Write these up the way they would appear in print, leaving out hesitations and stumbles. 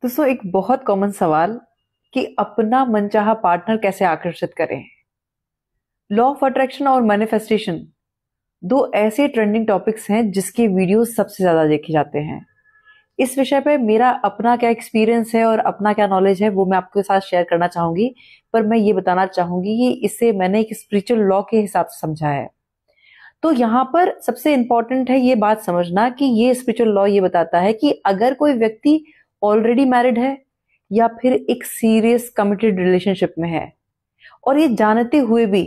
दोस्तों, एक बहुत कॉमन सवाल कि अपना मनचाहा पार्टनर कैसे आकर्षित करें। लॉ ऑफ अट्रैक्शन और मैनिफेस्टेशन दो ऐसे ट्रेंडिंग टॉपिक्स हैं जिसके वीडियोस सबसे ज्यादा देखे जाते हैं। इस विषय पे मेरा अपना क्या एक्सपीरियंस है और अपना क्या नॉलेज है वो मैं आपके साथ शेयर करना चाहूंगी। पर मैं ये बताना चाहूंगी कि इसे मैंने एक स्पिरिचुअल लॉ के हिसाब से समझा है। तो यहाँ पर सबसे इंपॉर्टेंट है ये बात समझना कि ये स्पिरिचुअल लॉ ये बताता है कि अगर कोई व्यक्ति ऑलरेडी मैरिड है या फिर एक सीरियस कमिटेड रिलेशनशिप में है और ये जानते हुए भी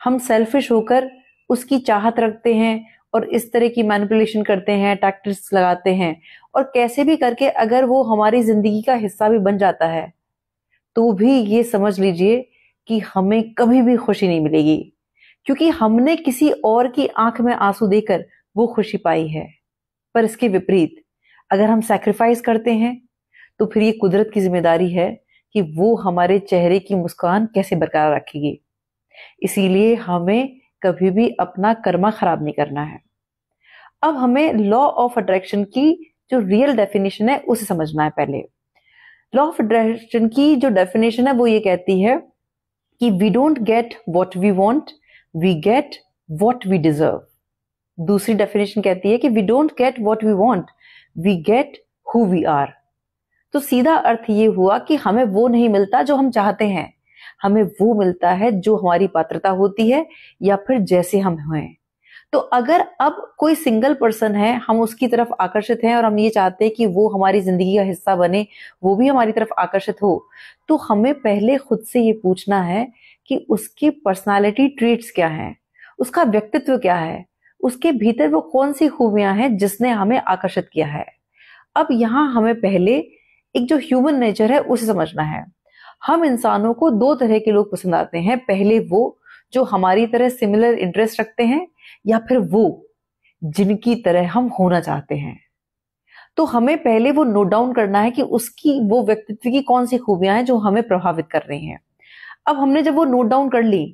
हम सेल्फिश होकर उसकी चाहत रखते हैं और इस तरह की मैनिपुलेशन करते हैं, टैक्टिक्स लगाते हैं और कैसे भी करके अगर वो हमारी जिंदगी का हिस्सा भी बन जाता है तो भी ये समझ लीजिए कि हमें कभी भी खुशी नहीं मिलेगी, क्योंकि हमने किसी और की आंख में आंसू देकर वो खुशी पाई है। पर इसके विपरीत अगर हम सैक्रिफाइस करते हैं तो फिर ये कुदरत की जिम्मेदारी है कि वो हमारे चेहरे की मुस्कान कैसे बरकरार रखेगी। इसीलिए हमें कभी भी अपना कर्मा खराब नहीं करना है। अब हमें लॉ ऑफ अट्रैक्शन की जो रियल डेफिनेशन है उसे समझना है। पहले लॉ ऑफ अट्रैक्शन की जो डेफिनेशन है वो ये कहती है कि we don't get what we want, we get what we deserve. दूसरी डेफिनेशन कहती है कि we don't get what we want, we get who we are. तो सीधा अर्थ ये हुआ कि हमें वो नहीं मिलता जो हम चाहते हैं, हमें वो मिलता है जो हमारी पात्रता होती है या फिर जैसे हम हैं। तो अगर अब कोई सिंगल पर्सन है, हम उसकी तरफ आकर्षित हैं और हम ये चाहते हैं कि वो हमारी जिंदगी का हिस्सा बने, वो भी हमारी तरफ आकर्षित हो, तो हमें पहले खुद से ये पूछना है कि उसकी पर्सनालिटी ट्रेट्स क्या हैं, उसका व्यक्तित्व क्या है, उसके भीतर वो कौन सी खूबियां हैं जिसने हमें आकर्षित किया है। अब यहाँ हमें पहले एक जो ह्यूमन नेचर है उसे समझना है। हम इंसानों को दो तरह के लोग पसंद आते हैं। पहले वो जो हमारी तरह सिमिलर इंटरेस्ट रखते हैं या फिर वो जिनकी तरह हम होना चाहते हैं। तो हमें पहले वो नोट डाउन करना है कि उसकी वो व्यक्तित्व की कौन सी खूबियां हैं जो हमें प्रभावित कर रही हैं। अब हमने जब वो नोट डाउन कर ली,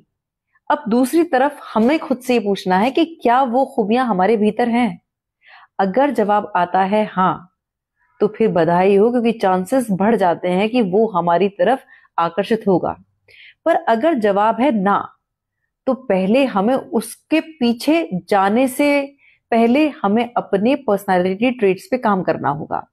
अब दूसरी तरफ हमें खुद से ये पूछना है कि क्या वो खूबियां हमारे भीतर हैं। अगर जवाब आता है हाँ, तो फिर बधाई हो, क्योंकि चांसेस बढ़ जाते हैं कि वो हमारी तरफ आकर्षित होगा। पर अगर जवाब है ना, तो पहले हमें उसके पीछे जाने से पहले हमें अपने पर्सनालिटी ट्रेट्स पे काम करना होगा,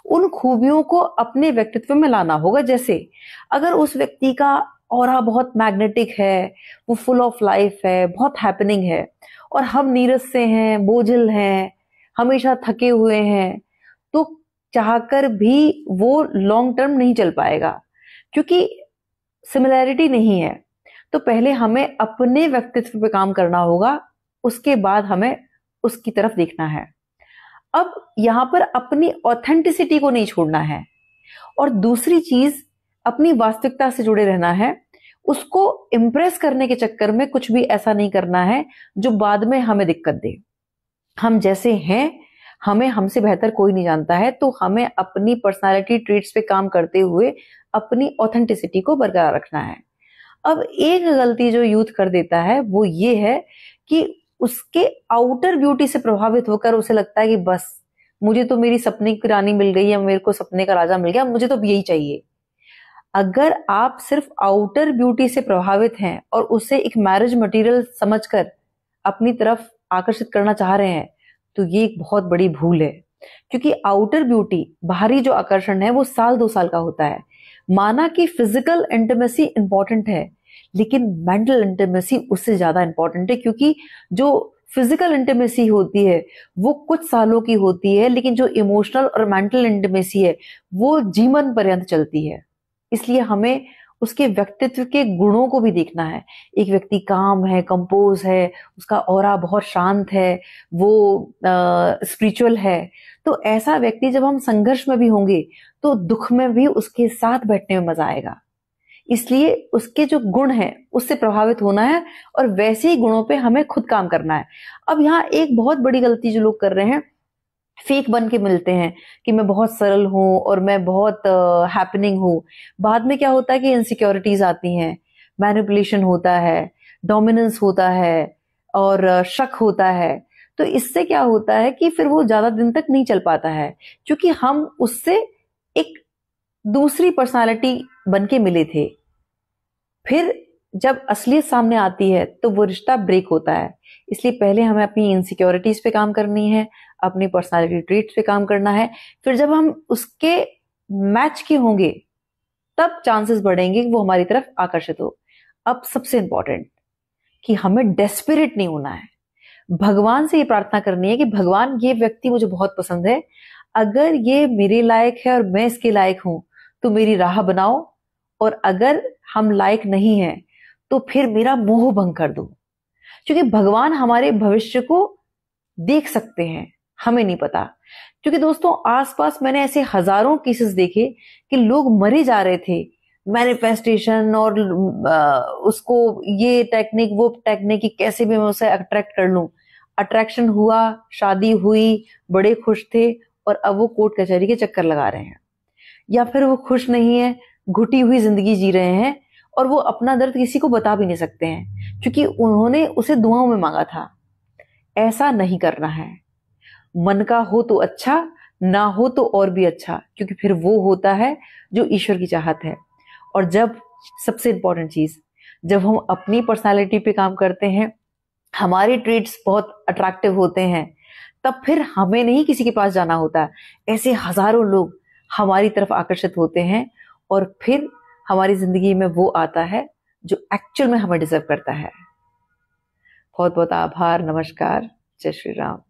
उन खूबियों को अपने व्यक्तित्व में लाना होगा। जैसे अगर उस व्यक्ति का ऑरा बहुत मैग्नेटिक है, वो फुल ऑफ लाइफ है, बहुत हैपनिंग है, और हम नीरस से हैं, बोझिल हैं, हमेशा थके हुए हैं, तो चाहकर भी वो लॉन्ग टर्म नहीं चल पाएगा, क्योंकि सिमिलैरिटी नहीं है। तो पहले हमें अपने व्यक्तित्व पे काम करना होगा, उसके बाद हमें उसकी तरफ देखना है। अब यहां पर अपनी ऑथेंटिसिटी को नहीं छोड़ना है, और दूसरी चीज अपनी वास्तविकता से जुड़े रहना है। उसको इम्प्रेस करने के चक्कर में कुछ भी ऐसा नहीं करना है जो बाद में हमें दिक्कत दे। हम जैसे हैं, हमें हमसे बेहतर कोई नहीं जानता है, तो हमें अपनी पर्सनालिटी ट्रेट्स पे काम करते हुए अपनी ऑथेंटिसिटी को बरकरार रखना है। अब एक गलती जो यूथ कर देता है वो ये है कि उसके आउटर ब्यूटी से प्रभावित होकर उसे लगता है कि बस मुझे तो मेरी सपने की रानी मिल गई या मेरे को सपने का राजा मिल गया, मुझे तो यही चाहिए। अगर आप सिर्फ आउटर ब्यूटी से प्रभावित हैं और उसे एक मैरिज मटेरियल समझकर अपनी तरफ आकर्षित करना चाह रहे हैं, तो ये एक बहुत बड़ी भूल है। क्योंकि आउटर ब्यूटी, बाहरी जो आकर्षण है, वो साल 2 साल का होता है। माना कि फिजिकल इंटीमेसी इंपॉर्टेंट है, लेकिन मेंटल इंटीमेसी उससे ज्यादा इंपॉर्टेंट है, क्योंकि जो फिजिकल इंटीमेसी होती है वो कुछ सालों की होती है, लेकिन जो इमोशनल और मेंटल इंटीमेसी है वो जीवन पर्यंत चलती है। इसलिए हमें उसके व्यक्तित्व के गुणों को भी देखना है। एक व्यक्ति काम है, कंपोज है, उसका ऑरा बहुत शांत है, वो स्पिरिचुअल है, तो ऐसा व्यक्ति जब हम संघर्ष में भी होंगे तो दुख में भी उसके साथ बैठने में मजा आएगा। इसलिए उसके जो गुण हैं उससे प्रभावित होना है और वैसे ही गुणों पे हमें खुद काम करना है। अब यहाँ एक बहुत बड़ी गलती जो लोग कर रहे हैं, फेक बन के मिलते हैं कि मैं बहुत सरल हूं और मैं बहुत हैपनिंग हूं। बाद में क्या होता है कि इनसिक्योरिटीज आती हैं, मैनिपुलेशन होता है, डोमिनेंस होता है और शक होता है। तो इससे क्या होता है कि फिर वो ज्यादा दिन तक नहीं चल पाता है, क्योंकि हम उससे एक दूसरी पर्सनालिटी बन के मिले थे। फिर जब असलियत सामने आती है तो वो रिश्ता ब्रेक होता है। इसलिए पहले हमें अपनी इनसिक्योरिटीज पे काम करनी है, अपनी पर्सनालिटी ट्रेट्स पे काम करना है। फिर जब हम उसके मैच के होंगे तब चांसेस बढ़ेंगे कि वो हमारी तरफ आकर्षित हो। अब सबसे इंपॉर्टेंट कि हमें डेस्परेट नहीं होना है। भगवान से ये प्रार्थना करनी है कि भगवान, ये व्यक्ति मुझे बहुत पसंद है, अगर ये मेरे लायक है और मैं इसके लायक हूं तो मेरी राह बनाओ, और अगर हम लायक नहीं हैं तो फिर मेरा मोह भंग कर दो। क्योंकि भगवान हमारे भविष्य को देख सकते हैं, हमें नहीं पता। क्योंकि दोस्तों आसपास मैंने ऐसे हजारों केसेस देखे कि लोग मरे जा रहे थे मैनिफेस्टेशन और उसको ये टेक्निक वो टेक्निक कि कैसे भी मैं उसे अट्रैक्ट कर लूं। अट्रैक्शन हुआ, शादी हुई, बड़े खुश थे, और अब वो कोर्ट कचहरी के चक्कर लगा रहे हैं। या फिर वो खुश नहीं है, घुटी हुई जिंदगी जी रहे हैं, और वो अपना दर्द किसी को बता भी नहीं सकते हैं क्योंकि उन्होंने उसे दुआओं में मांगा था। ऐसा नहीं करना है। मन का हो तो अच्छा, ना हो तो और भी अच्छा, क्योंकि फिर वो होता है जो ईश्वर की चाहत है। और जब, सबसे इंपॉर्टेंट चीज, जब हम अपनी पर्सनालिटी पे काम करते हैं, हमारे ट्रेट्स बहुत अट्रैक्टिव होते हैं, तब फिर हमें नहीं किसी के पास जाना होता। ऐसे हजारों लोग हमारी तरफ आकर्षित होते हैं, और फिर हमारी जिंदगी में वो आता है जो एक्चुअल में हमें डिजर्व करता है। बहुत बहुत आभार, नमस्कार, जय श्री राम।